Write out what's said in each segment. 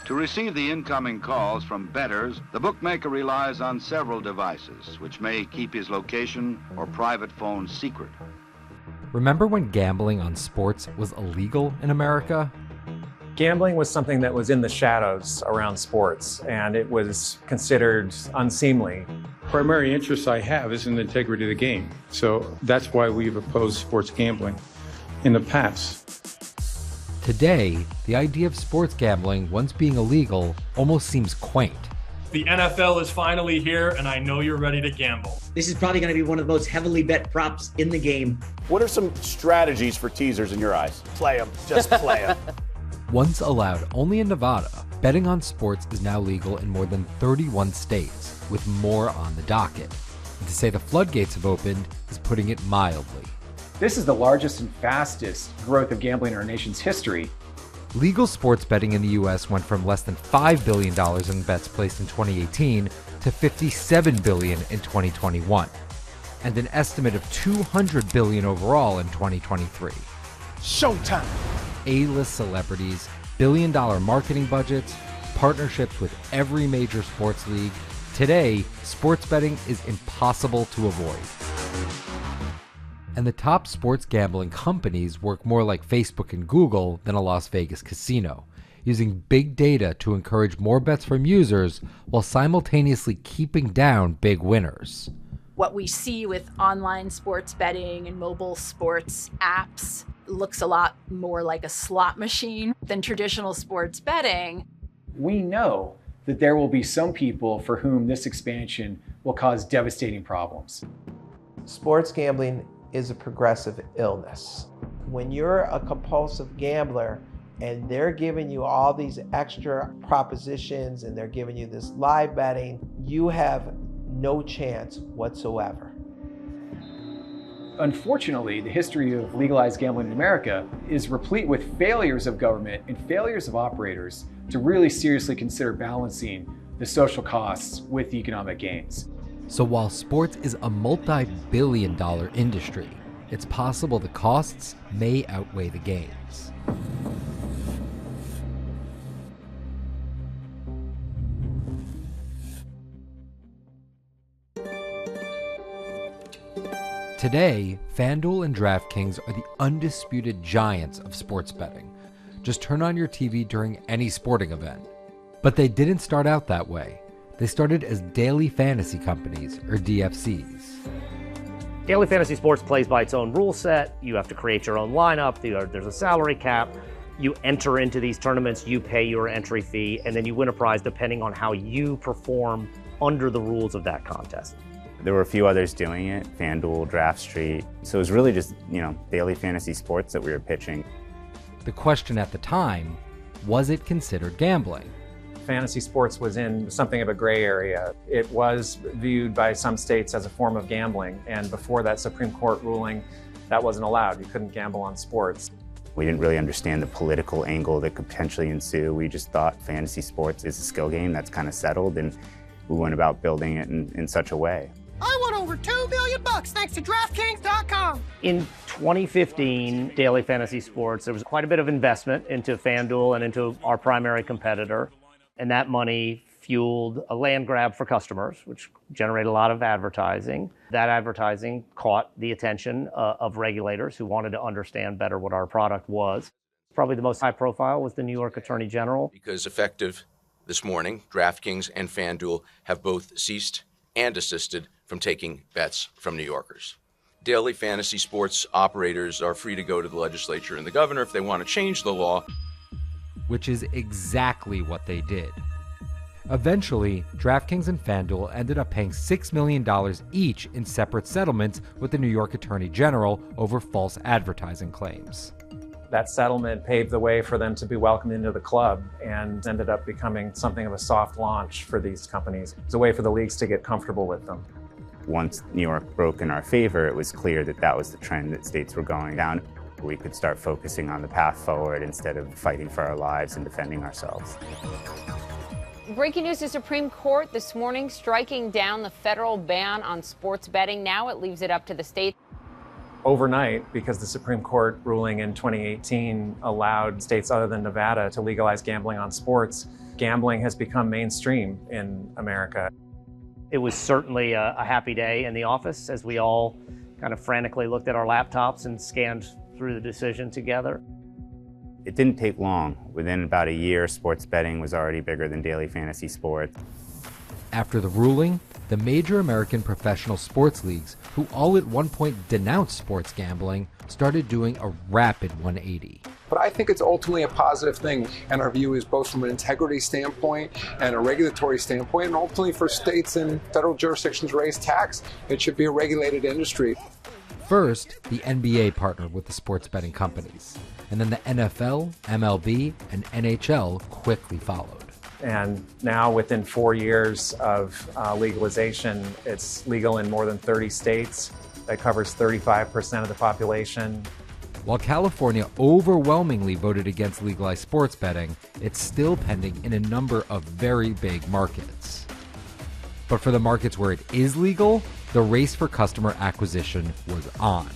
To receive the incoming calls from bettors, the bookmaker relies on several devices, which may keep his location or private phone secret. Remember when gambling on sports was illegal in America? Gambling was something that was in the shadows around sports, and it was considered unseemly. Primary interest I have is in the integrity of the game, so that's why we've opposed sports gambling in the past. Today, the idea of sports gambling, once being illegal, almost seems quaint. The NFL is finally here, and I know you're ready to gamble. This is probably going to be one of the most heavily bet props in the game. What are some strategies for teasers in your eyes? Play them. Just play them. Once allowed only in Nevada, betting on sports is now legal in more than 31 states, with more on the docket. And to say the floodgates have opened is putting it mildly. This is the largest and fastest growth of gambling in our nation's history. Legal sports betting in the U.S. went from less than $5 billion in bets placed in 2018 to $57 billion in 2021, and an estimate of $200 billion overall in 2023. Showtime! A-list celebrities, billion-dollar marketing budgets, partnerships with every major sports league. Today, sports betting is impossible to avoid. And the top sports gambling companies work more like Facebook and Google than a Las Vegas casino, using big data to encourage more bets from users while simultaneously keeping down big winners. What we see with online sports betting and mobile sports apps looks a lot more like a slot machine than traditional sports betting. We know that there will be some people for whom this expansion will cause devastating problems. Sports gambling is a progressive illness. When you're a compulsive gambler and they're giving you all these extra propositions and they're giving you this live betting, you have no chance whatsoever. Unfortunately, the history of legalized gambling in America is replete with failures of government and failures of operators to really seriously consider balancing the social costs with the economic gains. So while sports is a multi-billion-dollar industry, it's possible the costs may outweigh the gains. Today, FanDuel and DraftKings are the undisputed giants of sports betting. Just turn on your TV during any sporting event. But they didn't start out that way. They started as daily fantasy companies, or DFCs. Daily fantasy sports plays by its own rule set. You have to create your own lineup. There's a salary cap. You enter into these tournaments, you pay your entry fee, and then you win a prize depending on how you perform under the rules of that contest. There were a few others doing it, FanDuel, Draft Street. So it was really just, daily fantasy sports that we were pitching. The question at the time, was it considered gambling? Fantasy sports was in something of a gray area. It was viewed by some states as a form of gambling, and before that Supreme Court ruling, that wasn't allowed. You couldn't gamble on sports. We didn't really understand the political angle that could potentially ensue. We just thought fantasy sports is a skill game that's kind of settled, and we went about building it in such a way. I won over $2 million thanks to DraftKings.com. In 2015, daily fantasy sports, there was quite a bit of investment into FanDuel and into our primary competitor. And that money fueled a land grab for customers, which generated a lot of advertising. That advertising caught the attention of regulators who wanted to understand better what our product was. Probably the most high profile was the New York Attorney General. Because effective this morning, DraftKings and FanDuel have both ceased and desisted from taking bets from New Yorkers. Daily fantasy sports operators are free to go to the legislature and the governor if they want to change the law. Which is exactly what they did. Eventually, DraftKings and FanDuel ended up paying $6 million each in separate settlements with the New York Attorney General over false advertising claims. That settlement paved the way for them to be welcomed into the club and ended up becoming something of a soft launch for these companies. It's a way for the leagues to get comfortable with them. Once New York broke in our favor, it was clear that that was the trend that states were going down. We could start focusing on the path forward instead of fighting for our lives and defending ourselves. Breaking news: the Supreme Court this morning striking down the federal ban on sports betting. Now it leaves it up to the state. overnight, because the Supreme Court ruling in 2018 allowed states other than Nevada to legalize gambling on sports, gambling has become mainstream in America. It was certainly a happy day in the office as we all kind of frantically looked at our laptops and scanned through the decision together. It didn't take long. Within about a year, sports betting was already bigger than daily fantasy sports. After the ruling, the major American professional sports leagues, who all at one point denounced sports gambling, started doing a rapid 180. But I think it's ultimately a positive thing, and our view is both from an integrity standpoint and a regulatory standpoint, and ultimately for states and federal jurisdictions to raise tax, it should be a regulated industry. First, the NBA partnered with the sports betting companies, and then the NFL, MLB, and NHL quickly followed. And now within 4 years of legalization, it's legal in more than 30 states. That covers 35% of the population. While California overwhelmingly voted against legalized sports betting, it's still pending in a number of very big markets. But for the markets where it is legal, the race for customer acquisition was on.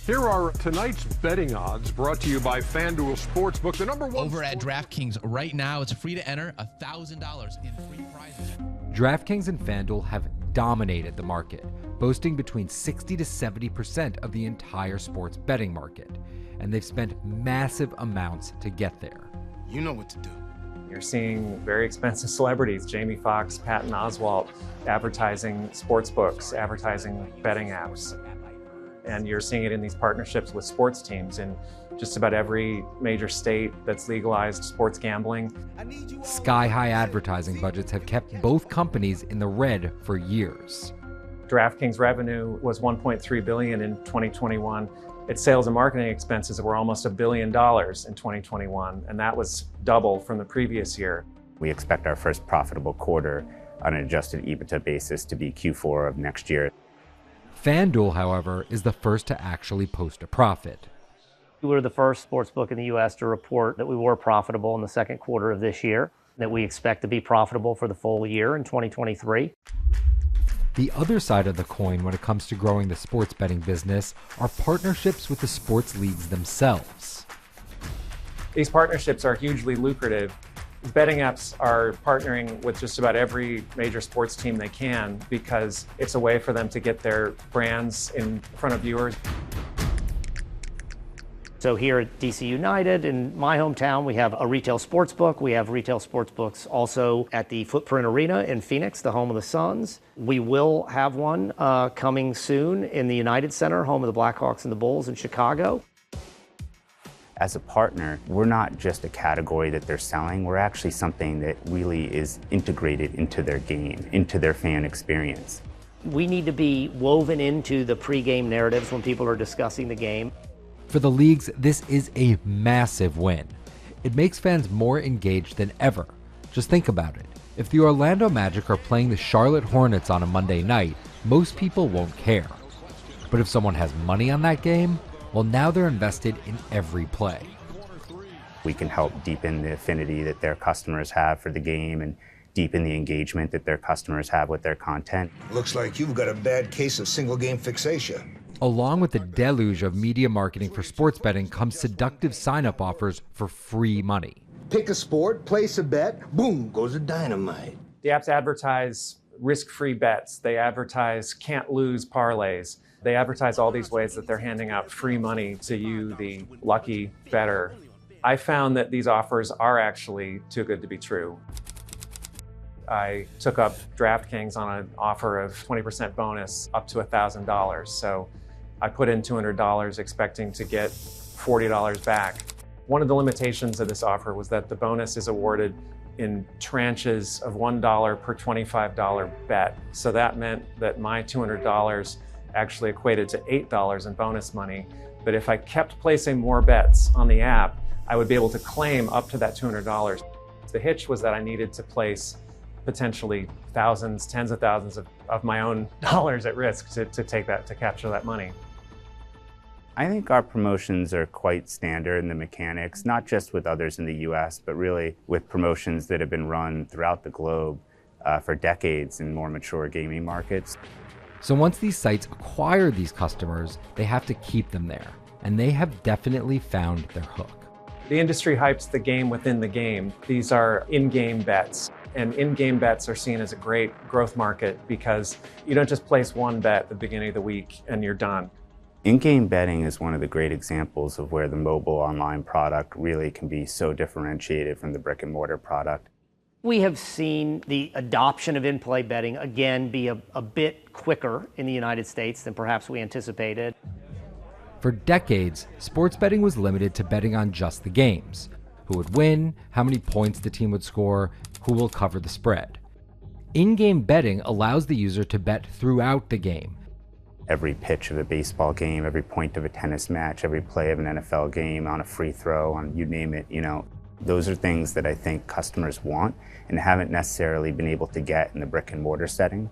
Here are tonight's betting odds, brought to you by FanDuel Sportsbook, the #1 over at DraftKings right now. It's free to enter, $1,000 in free prizes. DraftKings and FanDuel have dominated the market, boasting between 60 to 70% of the entire sports betting market, and they've spent massive amounts to get there. You know what to do. You're seeing very expensive celebrities, Jamie Foxx, Patton Oswalt, advertising sports books, advertising betting apps. And you're seeing it in these partnerships with sports teams in just about every major state that's legalized sports gambling. Sky-high advertising budgets have kept both companies in the red for years. DraftKings revenue was $1.3 billion in 2021. Its sales and marketing expenses were almost $1 billion in 2021, and that was double from the previous year. We expect our first profitable quarter on an adjusted EBITDA basis to be Q4 of next year. FanDuel, however, is the first to actually post a profit. We were the first sportsbook in the U.S. to report that we were profitable in the second quarter of this year, that we expect to be profitable for the full year in 2023. The other side of the coin when it comes to growing the sports betting business are partnerships with the sports leagues themselves. These partnerships are hugely lucrative. Betting apps are partnering with just about every major sports team they can because it's a way for them to get their brands in front of viewers. So here at DC United, in my hometown, we have a retail sports book. We have retail sports books also at the Footprint Arena in Phoenix, the home of the Suns. We will have one coming soon in the United Center, home of the Blackhawks and the Bulls in Chicago. As a partner, we're not just a category that they're selling, we're actually something that really is integrated into their game, into their fan experience. We need to be woven into the pregame narratives when people are discussing the game. For the leagues, this is a massive win. It makes fans more engaged than ever. Just think about it. If the Orlando Magic are playing the Charlotte Hornets on a Monday night, most people won't care. But if someone has money on that game, well, now they're invested in every play. We can help deepen the affinity that their customers have for the game and deepen the engagement that their customers have with their content. Looks like you've got a bad case of single game fixation. Along with the deluge of media marketing for sports betting comes seductive sign-up offers for free money. Pick a sport, place a bet, boom, goes the dynamite. The apps advertise risk-free bets. They advertise can't-lose parlays. They advertise all these ways that they're handing out free money to you, the lucky bettor. I found that these offers are actually too good to be true. I took up DraftKings on an offer of 20% bonus up to $1,000. So I put in $200 expecting to get $40 back. One of the limitations of this offer was that the bonus is awarded in tranches of $1 per $25 bet. So that meant that my $200 actually equated to $8 in bonus money. But if I kept placing more bets on the app, I would be able to claim up to that $200. The hitch was that I needed to place potentially thousands, tens of thousands of my own dollars at risk to capture that money. I think our promotions are quite standard in the mechanics, not just with others in the US, but really with promotions that have been run throughout the globe for decades in more mature gaming markets. So once these sites acquire these customers, they have to keep them there. And they have definitely found their hook. The industry hypes the game within the game. These are in-game bets. And in-game bets are seen as a great growth market because you don't just place one bet at the beginning of the week and you're done. In-game betting is one of the great examples of where the mobile online product really can be so differentiated from the brick and mortar product. We have seen the adoption of in-play betting again be a bit quicker in the United States than perhaps we anticipated. For decades, sports betting was limited to betting on just the games. Who would win, how many points the team would score, who will cover the spread. In-game betting allows the user to bet throughout the game. Every pitch of a baseball game, every point of a tennis match, every play of an NFL game, on a free throw, on you name it, those are things that I think customers want and haven't necessarily been able to get in the brick and mortar setting.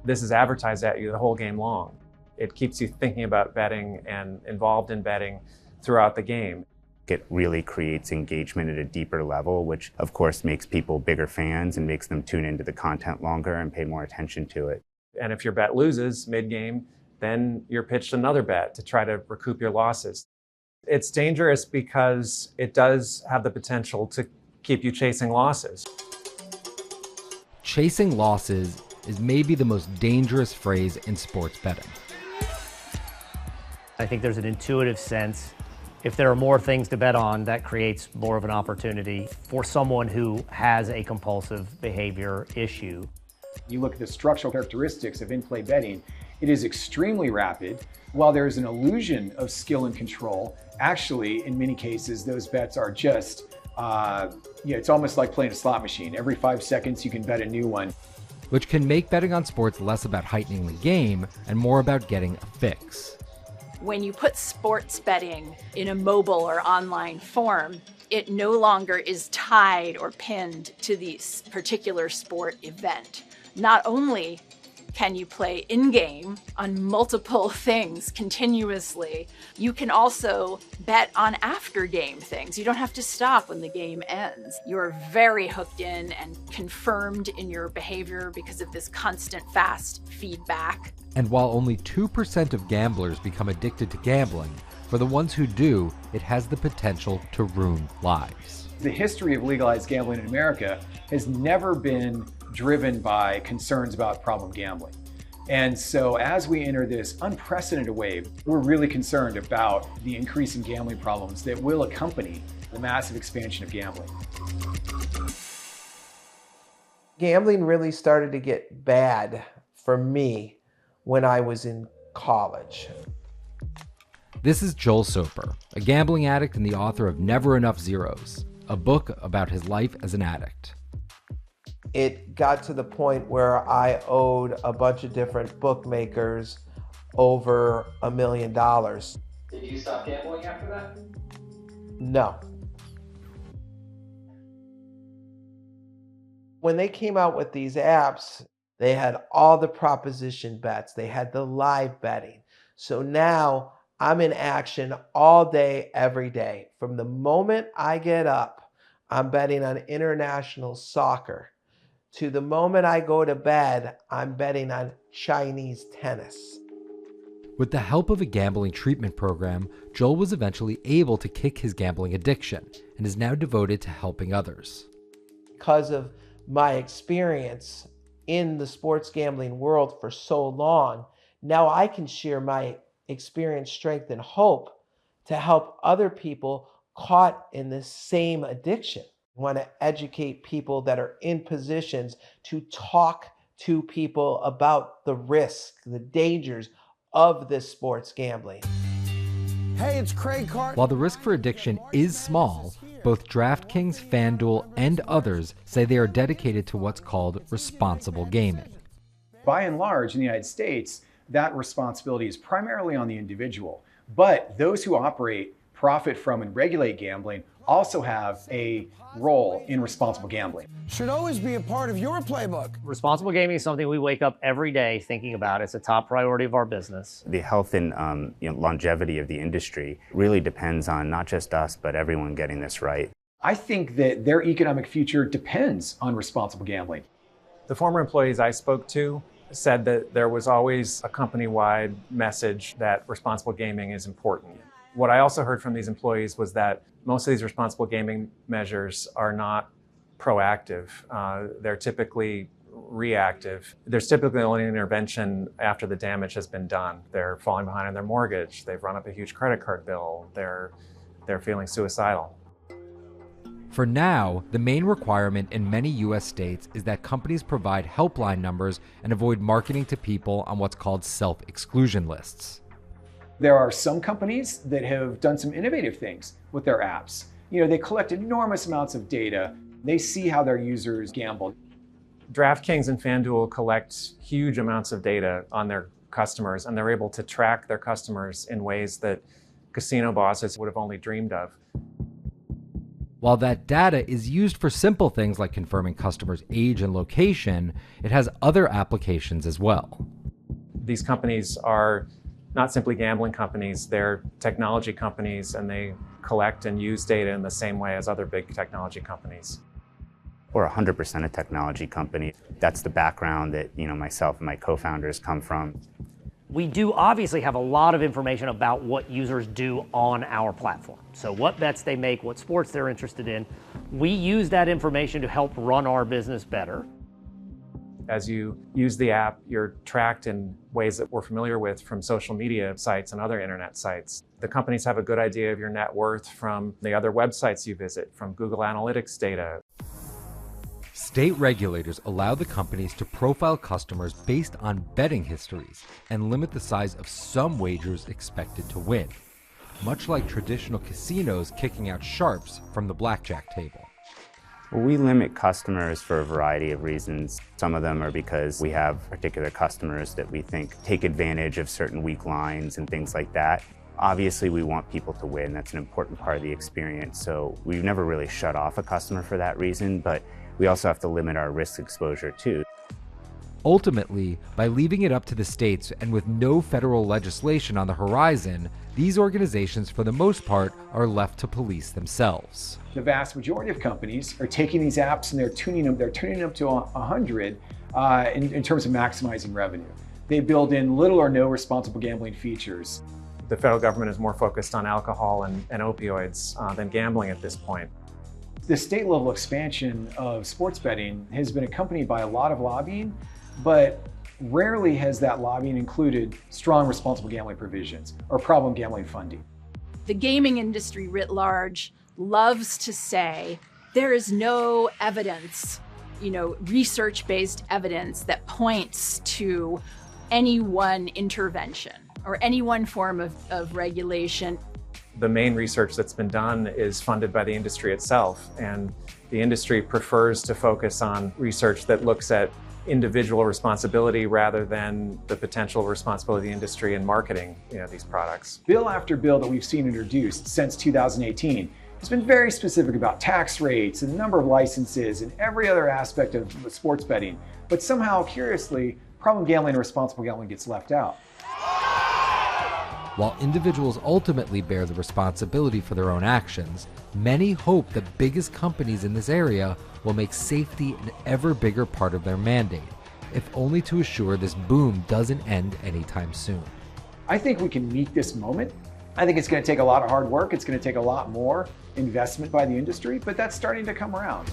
This is advertised at you the whole game long. It keeps you thinking about betting and involved in betting throughout the game. It really creates engagement at a deeper level, which of course makes people bigger fans and makes them tune into the content longer and pay more attention to it. And if your bet loses mid-game, then you're pitched another bet to try to recoup your losses. It's dangerous because it does have the potential to keep you chasing losses. Chasing losses is maybe the most dangerous phrase in sports betting. I think there's an intuitive sense. If there are more things to bet on, that creates more of an opportunity for someone who has a compulsive behavior issue. You look at the structural characteristics of in-play betting, it is extremely rapid. While there is an illusion of skill and control, actually, in many cases, those bets are just, it's almost like playing a slot machine. Every 5 seconds, you can bet a new one. Which can make betting on sports less about heightening the game and more about getting a fix. When you put sports betting in a mobile or online form, it no longer is tied or pinned to the particular sport event. Not only can you play in-game on multiple things continuously, you can also bet on after-game things. You don't have to stop when the game ends. You're very hooked in and confirmed in your behavior because of this constant fast feedback. And while only 2% of gamblers become addicted to gambling, for the ones who do, it has the potential to ruin lives. The history of legalized gambling in America has never been driven by concerns about problem gambling. And so as we enter this unprecedented wave, we're really concerned about the increase in gambling problems that will accompany the massive expansion of gambling. Gambling really started to get bad for me when I was in college. This is Joel Soper, a gambling addict and the author of Never Enough Zeros, a book about his life as an addict. It got to the point where I owed a bunch of different bookmakers over $1 million. Did you stop gambling after that? No. When they came out with these apps, they had all the proposition bets. They had the live betting. So now I'm in action all day, every day. From the moment I get up, I'm betting on international soccer. To the moment I go to bed, I'm betting on Chinese tennis. With the help of a gambling treatment program, Joel was eventually able to kick his gambling addiction and is now devoted to helping others. Because of my experience in the sports gambling world for so long, now I can share my experience, strength, and hope to help other people caught in this same addiction. I want to educate people that are in positions to talk to people about the risk, the dangers of this sports gambling. Hey, it's Craig Carton. While the risk for addiction is small, both DraftKings, FanDuel, and others say they are dedicated to what's called responsible gaming. By and large, in the United States, that responsibility is primarily on the individual. But those who operate, profit from, and regulate gambling also have a role in responsible gambling. Should always be a part of your playbook. Responsible gaming is something we wake up every day thinking about. It's a top priority of our business. The health and longevity of the industry really depends on not just us, but everyone getting this right. I think that their economic future depends on responsible gambling. The former employees I spoke to said that there was always a company-wide message that responsible gaming is important. What I also heard from these employees was that most of these responsible gaming measures are not proactive. They're typically reactive. There's typically only an intervention after the damage has been done. They're falling behind on their mortgage. They've run up a huge credit card bill. They're feeling suicidal. For now, the main requirement in many U.S. states is that companies provide helpline numbers and avoid marketing to people on what's called self-exclusion lists. There are some companies that have done some innovative things with their apps. They collect enormous amounts of data. They see how their users gamble. DraftKings and FanDuel collect huge amounts of data on their customers, and they're able to track their customers in ways that casino bosses would have only dreamed of. While that data is used for simple things like confirming customers' age and location, it has other applications as well. These companies are not simply gambling companies, they're technology companies, and they collect and use data in the same way as other big technology companies. We're 100% a technology company. That's the background that myself and my co-founders come from. We do obviously have a lot of information about what users do on our platform. So what bets they make, what sports they're interested in. We use that information to help run our business better. As you use the app, you're tracked in ways that we're familiar with from social media sites and other internet sites. The companies have a good idea of your net worth from the other websites you visit, from Google Analytics data. State regulators allow the companies to profile customers based on betting histories and limit the size of some wagers expected to win, much like traditional casinos kicking out sharps from the blackjack table. Well, we limit customers for a variety of reasons. Some of them are because we have particular customers that we think take advantage of certain weak lines and things like that. Obviously, we want people to win. That's an important part of the experience. So we've never really shut off a customer for that reason, but we also have to limit our risk exposure too. Ultimately, by leaving it up to the states and with no federal legislation on the horizon, these organizations, for the most part, are left to police themselves. The vast majority of companies are taking these apps and they're tuning them to 100 in terms of maximizing revenue. They build in little or no responsible gambling features. The federal government is more focused on alcohol and opioids than gambling at this point. The state-level expansion of sports betting has been accompanied by a lot of lobbying, but rarely has that lobbying included strong responsible gambling provisions or problem gambling funding. The gaming industry writ large loves to say there is no evidence, research-based evidence that points to any one intervention or any one form of regulation. The main research that's been done is funded by the industry itself, and the industry prefers to focus on research that looks at individual responsibility rather than the potential responsibility of the industry in marketing these products. Bill after bill that we've seen introduced since 2018 has been very specific about tax rates and number of licenses and every other aspect of sports betting, but somehow, curiously, problem gambling and responsible gambling gets left out. While individuals ultimately bear the responsibility for their own actions, many hope the biggest companies in this area will make safety an ever bigger part of their mandate, if only to assure this boom doesn't end anytime soon. I think we can meet this moment. I think it's going to take a lot of hard work. It's going to take a lot more investment by the industry, but that's starting to come around.